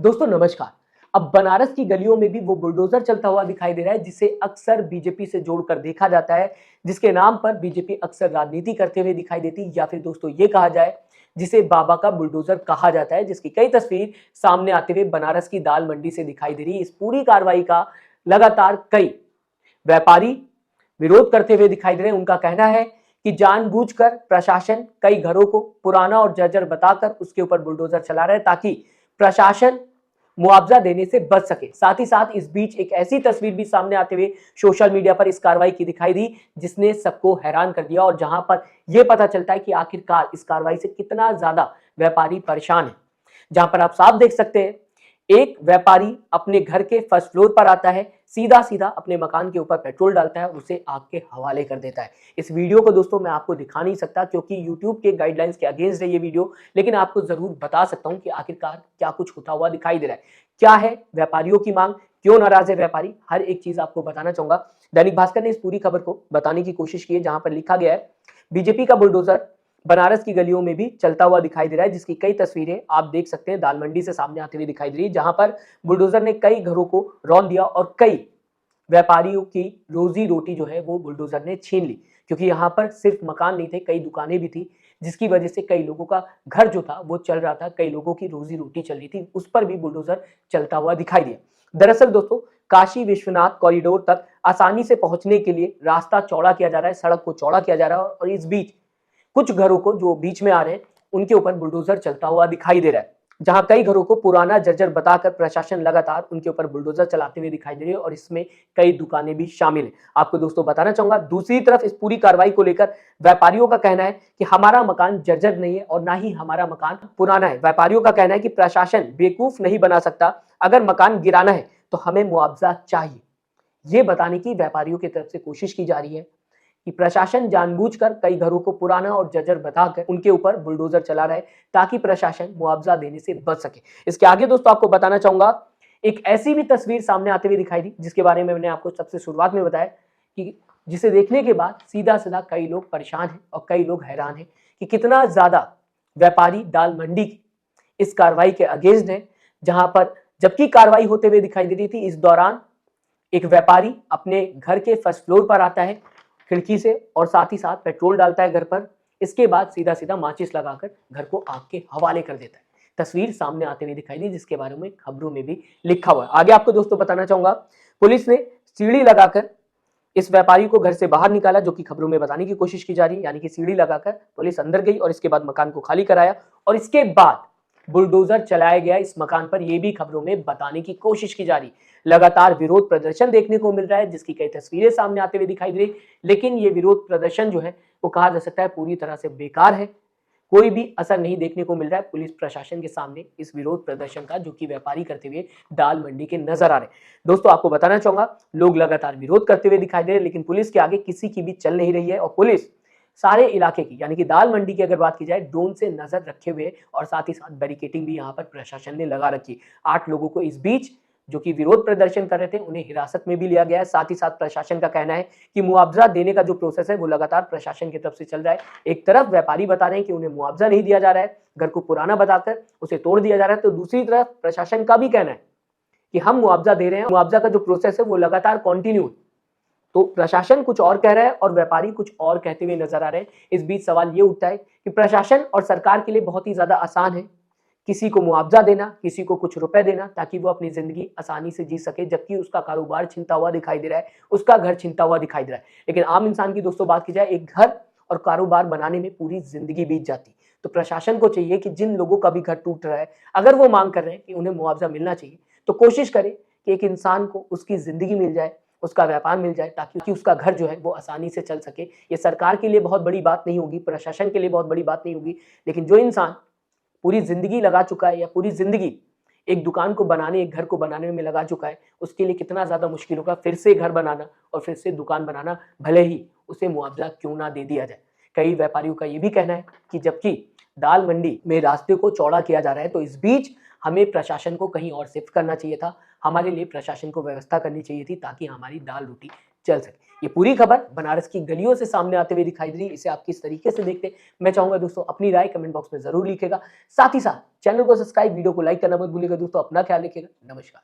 दोस्तों नमस्कार। अब बनारस की गलियों में भी वो बुलडोजर चलता हुआ दिखाई दे रहा है जिसे अक्सर बीजेपी से जोड़कर देखा जाता है, जिसके नाम पर बीजेपी अक्सर राजनीति करते हुए दिखाई देती है, या फिर दोस्तों ये कहा जाए जिसे बाबा का बुलडोजर कहा जाता है, जिसकी कई तस्वीर सामने आते हुए बनारस की दाल मंडी से दिखाई दे रही है। इस पूरी कार्रवाई का लगातार कई व्यापारी विरोध करते हुए दिखाई दे रहे हैं। उनका कहना है कि जानबूझकर प्रशासन कई घरों को पुराना और जर्जर बताकर उसके ऊपर बुलडोजर चला रहा है ताकि प्रशासन मुआवजा देने से बच सके। साथ ही साथ इस बीच एक ऐसी तस्वीर भी सामने आते हुए सोशल मीडिया पर इस कार्रवाई की दिखाई दी जिसने सबको हैरान कर दिया और जहां पर यह पता चलता है कि आखिरकार इस कार्रवाई से कितना ज्यादा व्यापारी परेशान है। जहां पर आप साफ देख सकते हैं, एक व्यापारी अपने घर के फर्स्ट फ्लोर पर आता है, सीधा सीधा अपने मकान के ऊपर पेट्रोल डालता है और उसे आग के हवाले कर देता है। इस वीडियो को दोस्तों मैं आपको दिखा नहीं सकता क्योंकि YouTube के गाइडलाइंस के अगेंस्ट है ये वीडियो, लेकिन आपको जरूर बता सकता हूं कि आखिरकार क्या कुछ होता हुआ दिखाई दे रहा है। क्या है व्यापारियों की मांग, क्यों नाराज है व्यापारी, हर एक चीज आपको बताना चाहूंगा। दैनिक भास्कर ने इस पूरी खबर को बताने की कोशिश की है, जहां पर लिखा गया है बीजेपी का बुलडोजर बनारस की गलियों में भी चलता हुआ दिखाई दे रहा है, जिसकी कई तस्वीरें आप देख सकते हैं दाल मंडी से सामने आती हुई दिखाई दे रही है, जहां पर बुलडोजर ने कई घरों को रौंद दिया और कई व्यापारियों की रोजी रोटी जो है वो बुलडोजर ने छीन ली। क्योंकि यहाँ पर सिर्फ मकान नहीं थे, कई दुकानें भी थी, जिसकी वजह से कई लोगों का घर जो था वो चल रहा था, कई लोगों की रोजी रोटी चल रही थी, उस पर भी बुलडोजर चलता हुआ दिखाई दिया। दरअसल दोस्तों काशी विश्वनाथ कॉरिडोर तक आसानी से पहुंचने के लिए रास्ता चौड़ा किया जा रहा है, सड़क को चौड़ा किया जा रहा है और इस बीच कुछ घरों को जो बीच में आ रहे हैं उनके ऊपर बुलडोजर चलता हुआ दिखाई दे रहा है, जहां कई घरों को पुराना जर्जर बताकर प्रशासन लगातार उनके ऊपर बुलडोजर चलाते हुए दिखाई दे रही है और इसमें कई दुकानें भी शामिल हैं। आपको दोस्तों बताना चाहूंगा, दूसरी तरफ इस पूरी कार्रवाई को लेकर व्यापारियों का कहना है कि हमारा मकान जर्जर नहीं है और ना ही हमारा मकान पुराना है। व्यापारियों का कहना है कि प्रशासन बेवकूफ नहीं बना सकता, अगर मकान गिराना है तो हमें मुआवजा चाहिए। ये बताने की व्यापारियों की तरफ से कोशिश की जा रही है कि प्रशासन जानबूझकर कई घरों को पुराना और जर्जर बताकर उनके ऊपर बुलडोजर चला रहा है ताकि प्रशासन मुआवजा देने से बच सके। इसके आगे दोस्तों आपको बताना चाहूंगा, एक ऐसी भी तस्वीर सामने आते हुए दिखाई दी जिसके बारे में मैंने आपको सबसे शुरुआत में बताया कि जिसे देखने के बाद सीधा सीधा कई लोग परेशान हैं और कई लोग हैरान हैं कि कितना ज्यादा व्यापारी दाल मंडी की इस कार्रवाई के अगेंस्ट है। जहां पर जबकि कार्रवाई होते हुए दिखाई दे रही थी, इस दौरान एक व्यापारी अपने घर के फर्स्ट फ्लोर पर आता है खिड़की से और साथ ही साथ पेट्रोल डालता है घर पर। इसके बाद सीधा सीधा माचिस लगाकर घर को आग के हवाले कर देता है। तस्वीर सामने आते हुए दिखाई दी जिसके बारे में खबरों में भी लिखा हुआ है। आगे आपको दोस्तों बताना चाहूंगा, पुलिस ने सीढ़ी लगाकर इस व्यापारी को घर से बाहर निकाला, जो कि खबरों में बताने की कोशिश की जा रही है। यानी कि सीढ़ी लगाकर पुलिस अंदर गई और इसके बाद मकान को खाली कराया और इसके बाद बुलडोजर चलाया गया इस मकान पर, यह भी खबरों में बताने की कोशिश की जा रही। लगातार विरोध प्रदर्शन देखने को मिल रहा है जिसकी कई तस्वीरें सामने आते हुए दिखाई दे रही, लेकिन ये विरोध प्रदर्शन जो है वो कहा जा सकता है पूरी तरह से बेकार है। कोई भी असर नहीं देखने को मिल रहा है पुलिस प्रशासन के सामने इस विरोध प्रदर्शन का, जो कि व्यापारी करते हुए दाल मंडी के नजर आ रहे हैं। दोस्तों आपको बताना चाहूंगा, लोग लगातार विरोध करते हुए दिखाई दे रहे हैं, लेकिन पुलिस के आगे किसी की भी चल नहीं रही है और पुलिस सारे इलाके की, यानी कि दाल मंडी की अगर बात की जाए, ड्रोन से नजर रखे हुए और साथ ही साथ बैरिकेडिंग भी यहाँ पर प्रशासन ने लगा रखी। 8 लोगों को इस बीच जो कि विरोध प्रदर्शन कर रहे थे उन्हें हिरासत में भी लिया गया है। साथ ही साथ प्रशासन का कहना है कि मुआवजा देने का जो प्रोसेस है वो लगातार प्रशासन की तरफ से चल रहा है। एक तरफ व्यापारी बता रहे हैं कि उन्हें मुआवजा नहीं दिया जा रहा है, घर को पुराना बताकर उसे तोड़ दिया जा रहा है, तो दूसरी तरफ प्रशासन का भी कहना है कि हम मुआवजा दे रहे हैं, मुआवजा का जो प्रोसेस है वो लगातार कंटिन्यू। तो प्रशासन कुछ और कह रहा है और व्यापारी कुछ और कहते हुए नजर आ रहे हैं। इस बीच सवाल ये उठता है कि प्रशासन और सरकार के लिए बहुत ही ज्यादा आसान है किसी को मुआवजा देना, किसी को कुछ रुपए देना ताकि वो अपनी जिंदगी आसानी से जी सके, जबकि उसका कारोबार छिनता हुआ दिखाई दे रहा है, उसका घर छिनता हुआ दिखाई दे रहा है। लेकिन आम इंसान की दोस्तों बात की जाए, एक घर और कारोबार बनाने में पूरी जिंदगी बीत जाती। तो प्रशासन को चाहिए कि जिन लोगों का भी घर टूट रहा है, अगर वो मांग कर रहे हैं कि उन्हें मुआवजा मिलना चाहिए, तो कोशिश करे कि एक इंसान को उसकी जिंदगी मिल जाए, उसका व्यापार मिल जाए, ताकि उसका घर जो है वो आसानी से चल सके। ये सरकार के लिए बहुत बड़ी बात नहीं होगी, प्रशासन के लिए बहुत बड़ी बात नहीं होगी, लेकिन जो इंसान पूरी जिंदगी लगा चुका है या पूरी जिंदगी एक दुकान को बनाने, एक घर को बनाने में लगा चुका है, उसके लिए कितना ज्यादा मुश्किल होगा फिर से घर बनाना और फिर से दुकान बनाना, भले ही उसे मुआवजा क्यों ना दे दिया जाए। कई व्यापारियों का यह भी कहना है कि जबकि दाल मंडी में रास्ते को चौड़ा किया जा रहा है, तो इस बीच हमें प्रशासन को कहीं और शिफ्ट करना चाहिए था, हमारे लिए प्रशासन को व्यवस्था करनी चाहिए थी ताकि हमारी दाल रोटी चल सके। ये पूरी खबर बनारस की गलियों से सामने आते हुए दिखाई दे रही है। इसे आप किस तरीके से देखते हैं, मैं चाहूंगा दोस्तों अपनी राय कमेंट बॉक्स में जरूर लिखेगा। साथ ही साथ चैनल को सब्सक्राइब, वीडियो को लाइक करना मत भूलिएगा दोस्तों। अपना ख्याल रखिएगा। नमस्कार।